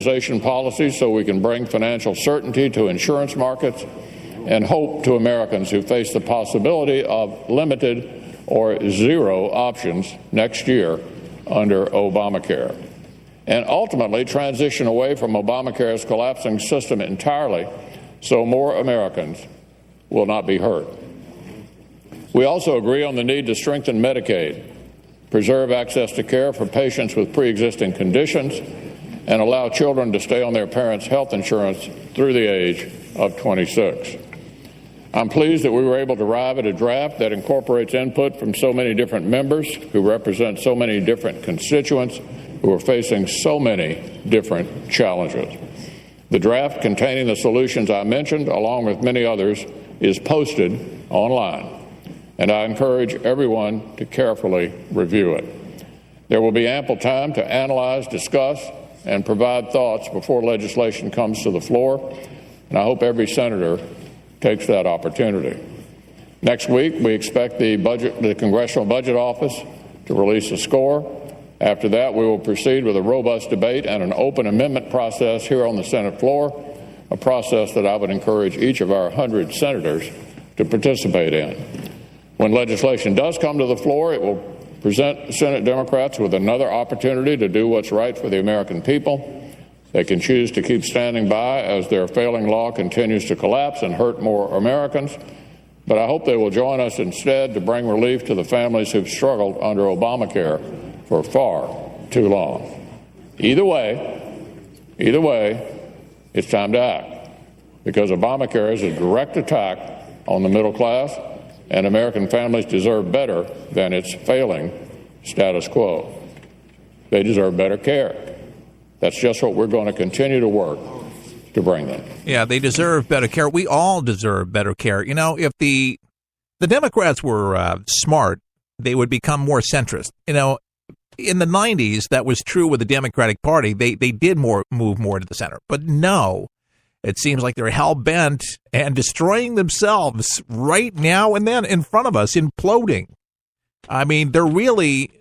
immunization policies so we can bring financial certainty to insurance markets and hope to Americans who face the possibility of limited or zero options next year under Obamacare. And ultimately transition away from Obamacare's collapsing system entirely so more Americans will not be hurt. We also agree on the need to strengthen Medicaid, preserve access to care for patients with pre-existing conditions, and allow children to stay on their parents' health insurance through the age of 26. I'm pleased that we were able to arrive at a draft that incorporates input from so many different members who represent so many different constituents who are facing so many different challenges. The draft containing the solutions I mentioned, along with many others, is posted online, and I encourage everyone to carefully review it. There will be ample time to analyze, discuss, and provide thoughts before legislation comes to the floor, and I hope every senator takes that opportunity. Next week, we expect the Congressional Budget Office to release a score. After that, we will proceed with a robust debate and an open amendment process here on the Senate floor, a process that I would encourage each of our 100 senators to participate in. When legislation does come to the floor, it will present Senate Democrats with another opportunity to do what's right for the American people. They can choose to keep standing by as their failing law continues to collapse and hurt more Americans, but I hope they will join us instead to bring relief to the families who've struggled under Obamacare for far too long. Either way, it's time to act, because Obamacare is a direct attack on the middle class, and American families deserve better than its failing status quo. They deserve better care. That's just what we're going to continue to work to bring them. Yeah, they deserve better care. We all deserve better care. You know, if the Democrats were smart, they would become more centrist. You know, in the 90s, that was true with the Democratic Party. They did move more to the center. But no, it seems like they're hell-bent and destroying themselves right now and then in front of us, imploding. I mean, they're really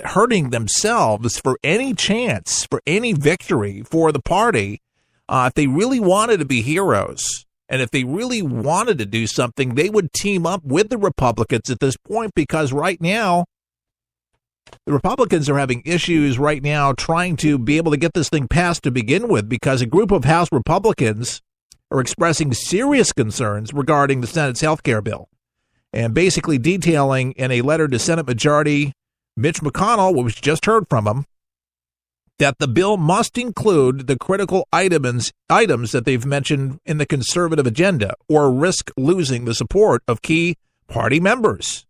hurting themselves for any chance, for any victory for the party. If they really wanted to be heroes, and if they really wanted to do something, they would team up with the Republicans at this point, because right now, the Republicans are having issues right now trying to be able to get this thing passed to begin with, because a group of House Republicans are expressing serious concerns regarding the Senate's health care bill, and basically detailing in a letter to Senate Majority Mitch McConnell, what was just heard from him, that the bill must include the critical items that they've mentioned in the conservative agenda, or risk losing the support of key party members.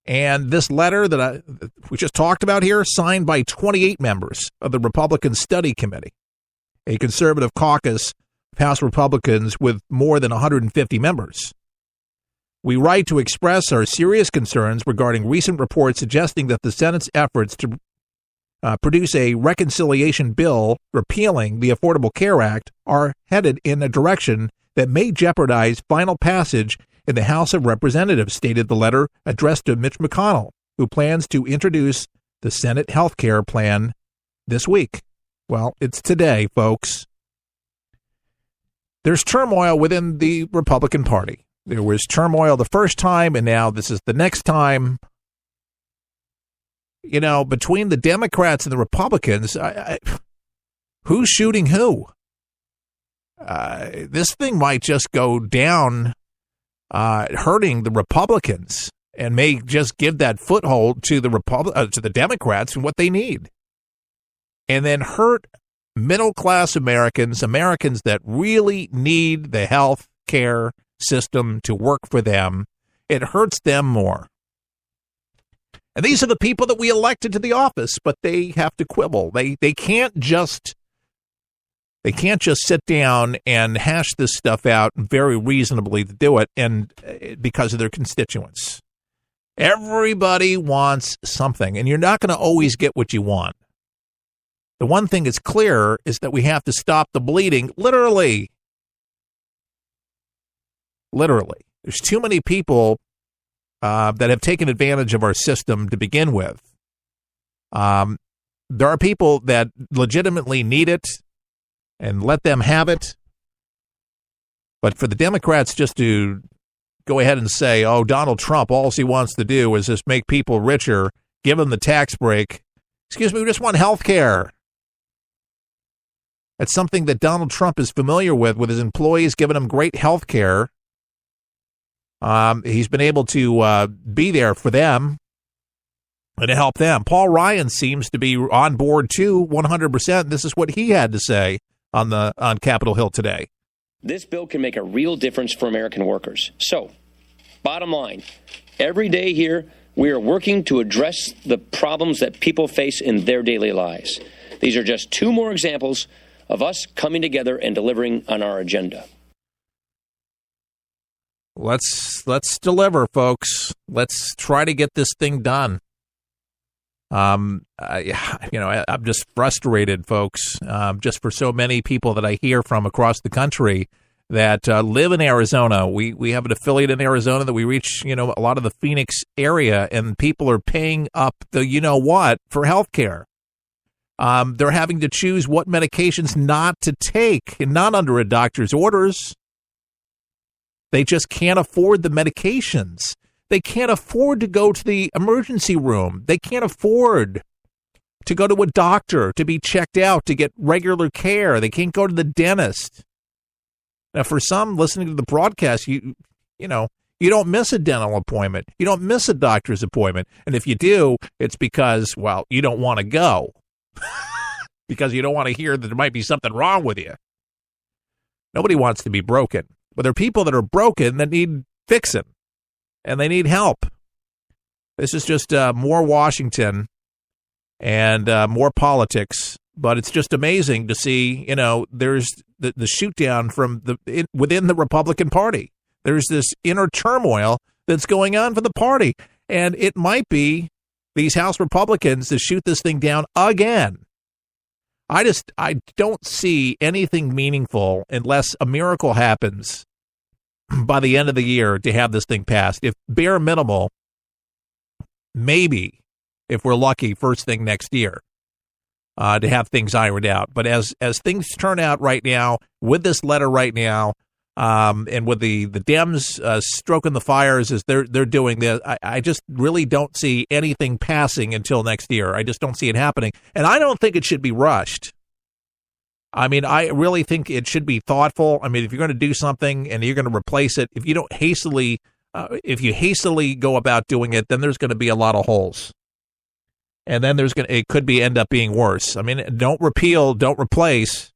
And this letter that we just talked about here, signed by 28 members of the Republican Study Committee, a conservative caucus of House Republicans with more than 150 members. We write to express our serious concerns regarding recent reports suggesting that the Senate's efforts to produce a reconciliation bill repealing the Affordable Care Act are headed in a direction that may jeopardize final passage in the House of Representatives, stated the letter addressed to Mitch McConnell, who plans to introduce the Senate health care plan this week. Well, it's today, folks. There's turmoil within the Republican Party. There was turmoil the first time, and now this is the next time. You know, between the Democrats and the Republicans, who's shooting who? This thing might just go down hurting the Republicans, and may just give that foothold to the Democrats and what they need, and then hurt middle-class Americans that really need the health care system to work for them. It hurts them more. And these are the people that we elected to the office, but they have to quibble. They can't just sit down and hash this stuff out very reasonably to do it, and because of their constituents. Everybody wants something, and you're not going to always get what you want. The one thing that's clear is that we have to stop the bleeding, literally. Literally. There's too many people that have taken advantage of our system to begin with. There are people that legitimately need it, and let them have it. But for the Democrats just to go ahead and say, oh, Donald Trump, all he wants to do is just make people richer, give them the tax break. Excuse me, we just want health care. That's something that Donald Trump is familiar with his employees, giving them great health care. He's been able to be there for them and to help them. Paul Ryan seems to be on board, too, 100%. This is what he had to say on Capitol Hill today. This bill can make a real difference for American workers. So, bottom line, every day here, we are working to address the problems that people face in their daily lives. These are just two more examples of us coming together and delivering on our agenda. Let's deliver, folks. Let's try to get this thing done. I'm just frustrated, folks, just for so many people that I hear from across the country that live in Arizona. We have an affiliate in Arizona that we reach, a lot of the Phoenix area, and people are paying up the you-know-what for health care. They're having to choose what medications not to take, and not under a doctor's orders. They just can't afford the medications. They can't afford to go to the emergency room. They can't afford to go to a doctor, to be checked out, to get regular care. They can't go to the dentist. Now, for some listening to the broadcast, you don't miss a dental appointment. You don't miss a doctor's appointment. And if you do, it's because, well, you don't want to go. Because you don't want to hear that there might be something wrong with you. Nobody wants to be broken. But there are people that are broken that need fixing. And they need help. This is just more Washington and more politics. But it's just amazing to see, there's the shoot down from within the Republican Party. There's this inner turmoil that's going on for the party. And it might be these House Republicans to shoot this thing down again. I don't see anything meaningful unless a miracle happens by the end of the year to have this thing passed. If bare minimal, maybe, if we're lucky, first thing next year, to have things ironed out. But as things turn out right now, with this letter right now, and with the Dems stroking the fires as they're doing this, I just really don't see anything passing until next year. I just don't see it happening. And I don't think it should be rushed. I mean, I really think it should be thoughtful. I mean, if you're going to do something and you're going to replace it, if you hastily go about doing it, then there's going to be a lot of holes. And then it could end up being worse. I mean, don't repeal, don't replace,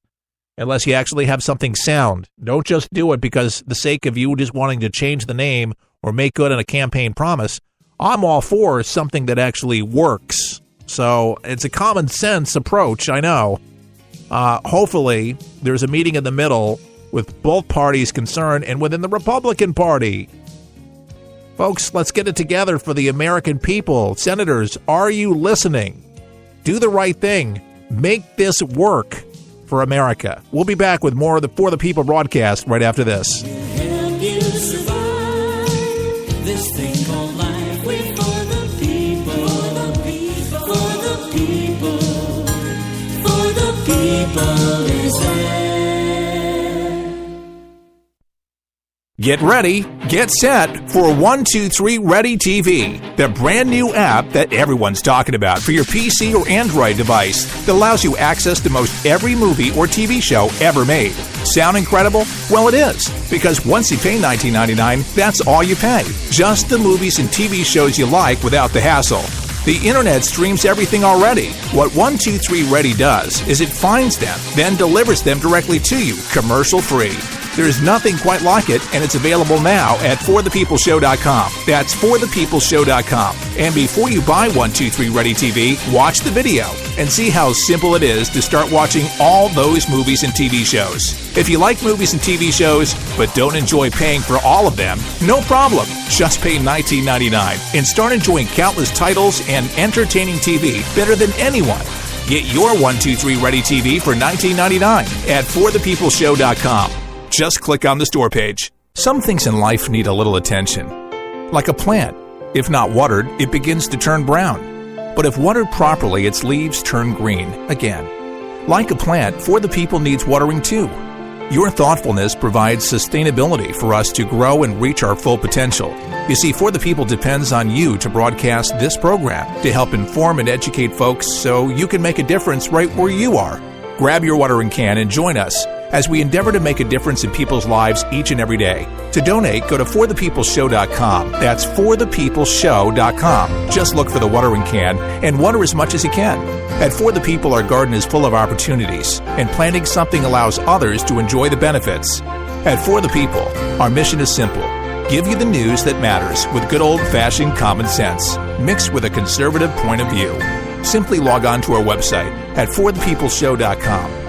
unless you actually have something sound. Don't just do it because the sake of you just wanting to change the name or make good on a campaign promise. I'm all for something that actually works. So it's a common sense approach, I know. Hopefully, there's a meeting in the middle with both parties concerned and within the Republican Party. Folks, let's get it together for the American people. Senators, are you listening? Do the right thing. Make this work for America. We'll be back with more of the For the People broadcast right after this. Help you survive this thing called life. We're for the people, for the people, for the people, for the people is there. Get ready, get set for 123 Ready TV, the brand new app that everyone's talking about for your PC or Android device that allows you access to most every movie or TV show ever made. Sound incredible? Well, it is, because once you pay $19.99, that's all you pay. Just the movies and TV shows you like without the hassle. The internet streams everything already. What 123 Ready does is it finds them, then delivers them directly to you, commercial-free. There's nothing quite like it, and it's available now at forthepeopleshow.com. That's forthepeopleshow.com. And before you buy 123 Ready TV, watch the video and see how simple it is to start watching all those movies and TV shows. If you like movies and TV shows, but don't enjoy paying for all of them, no problem. Just pay $19.99 and start enjoying countless titles and entertaining TV better than anyone. Get your 123 Ready TV for $19.99 at forthepeopleshow.com. Just click on the store page. Some things in life need a little attention. Like a plant. If not watered, it begins to turn brown. But if watered properly, its leaves turn green again. Like a plant, For the People needs watering too. Your thoughtfulness provides sustainability for us to grow and reach our full potential. You see, For the People depends on you to broadcast this program to help inform and educate folks so you can make a difference right where you are. Grab your watering can and join us as we endeavor to make a difference in people's lives each and every day. To donate, go to forthepeopleshow.com. That's forthepeopleshow.com. Just look for the watering can and water as much as you can. At For the People, our garden is full of opportunities, and planting something allows others to enjoy the benefits. At For the People, our mission is simple. Give you the news that matters with good old-fashioned common sense, mixed with a conservative point of view. Simply log on to our website at forthepeopleshow.com.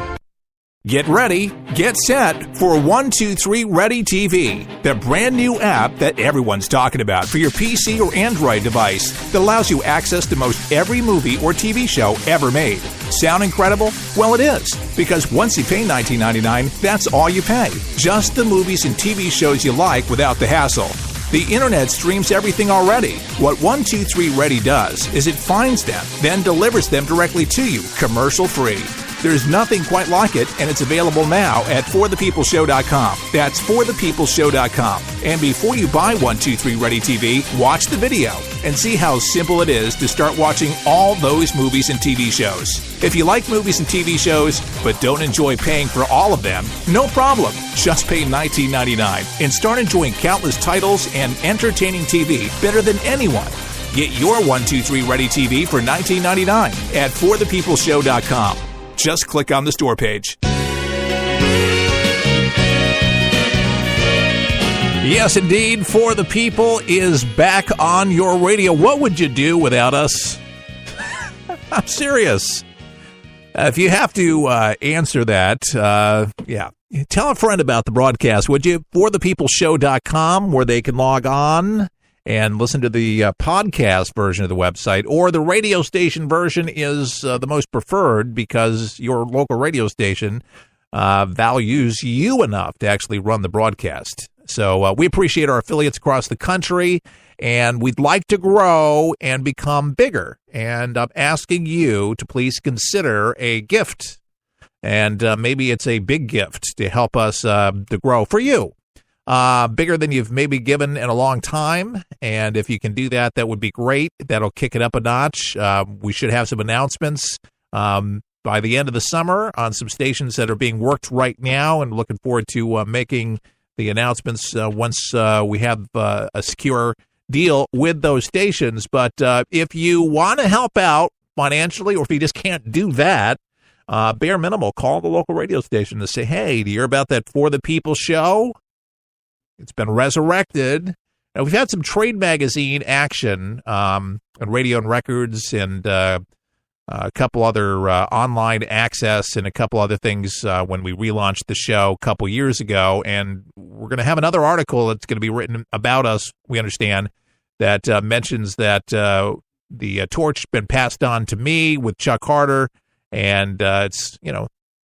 Get ready, get set for 123 Ready TV, the brand new app that everyone's talking about for your PC or Android device that allows you access to most every movie or TV show ever made. Sound incredible? Well, it is, because once you pay $19.99, that's all you pay. Just the movies and TV shows you like without the hassle. The internet streams everything already. What 123 Ready does is it finds them, then delivers them directly to you, commercial-free. There's nothing quite like it, and it's available now at forthepeopleshow.com. That's forthepeopleshow.com. And before you buy 123 Ready TV, watch the video and see how simple it is to start watching all those movies and TV shows. If you like movies and TV shows, but don't enjoy paying for all of them, no problem. Just pay $19.99 and start enjoying countless titles and entertaining TV better than anyone. Get your 123 Ready TV for $19.99 at forthepeopleshow.com. Just click on the store page. Yes, indeed, For the People is back on your radio. What would you do without us? I'm serious. If you have to answer that, tell a friend about the broadcast, would you? forthepeopleshow.com, where they can log on and listen to the podcast version of the website, or the radio station version is the most preferred because your local radio station values you enough to actually run the broadcast. So we appreciate our affiliates across the country, and we'd like to grow and become bigger. And I'm asking you to please consider a gift, and maybe it's a big gift to help us to grow for you. Bigger than you've maybe given in a long time. And if you can do that, that would be great. That'll kick it up a notch. We should have some announcements by the end of the summer on some stations that are being worked right now, and looking forward to making the announcements once we have a secure deal with those stations. But if you want to help out financially, or if you just can't do that, bare minimal, call the local radio station to say, hey, do you hear about that For the People show? It's been resurrected. Now, we've had some trade magazine action on Radio and Records, and a couple other online access, and a couple other things when we relaunched the show a couple years ago. And we're going to have another article that's going to be written about us, we understand, that mentions that the torch has been passed on to me with Chuck Harder, and it's,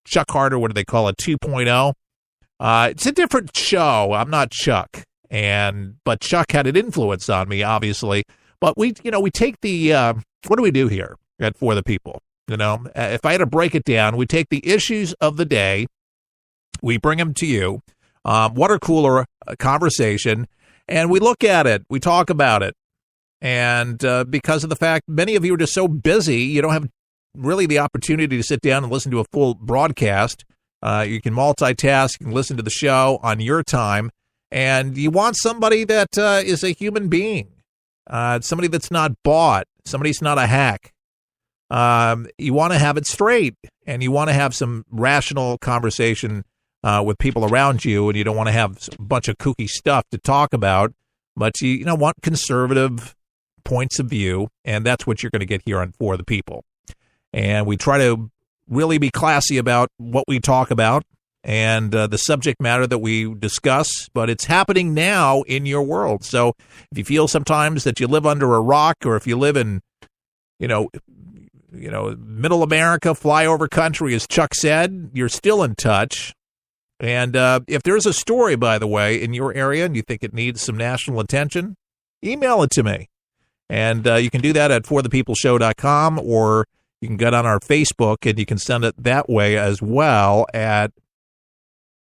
Chuck Harder, what do they call it, 2.0? It's a different show. I'm not Chuck, but Chuck had an influence on me, obviously. But we take the what do we do here at For the People? If I had to break it down, we take the issues of the day, we bring them to you, water cooler conversation, and we look at it, we talk about it, and because of the fact many of you are just so busy, you don't have really the opportunity to sit down and listen to a full broadcast. You can multitask, you can listen to the show on your time, and you want somebody that is a human being, somebody that's not bought, somebody that's not a hack. You want to have it straight, and you want to have some rational conversation with people around you, and you don't want to have a bunch of kooky stuff to talk about, but you want conservative points of view, and that's what you're going to get here on For the People. And we try to really be classy about what we talk about and the subject matter that we discuss, but it's happening now in your world. So if you feel sometimes that you live under a rock, or if you live in, middle America, flyover country, as Chuck said, you're still in touch. And if there's a story, by the way, in your area and you think it needs some national attention, email it to me. And you can do that at forthepeopleshow.com, or You can get on our Facebook, and you can send it that way as well at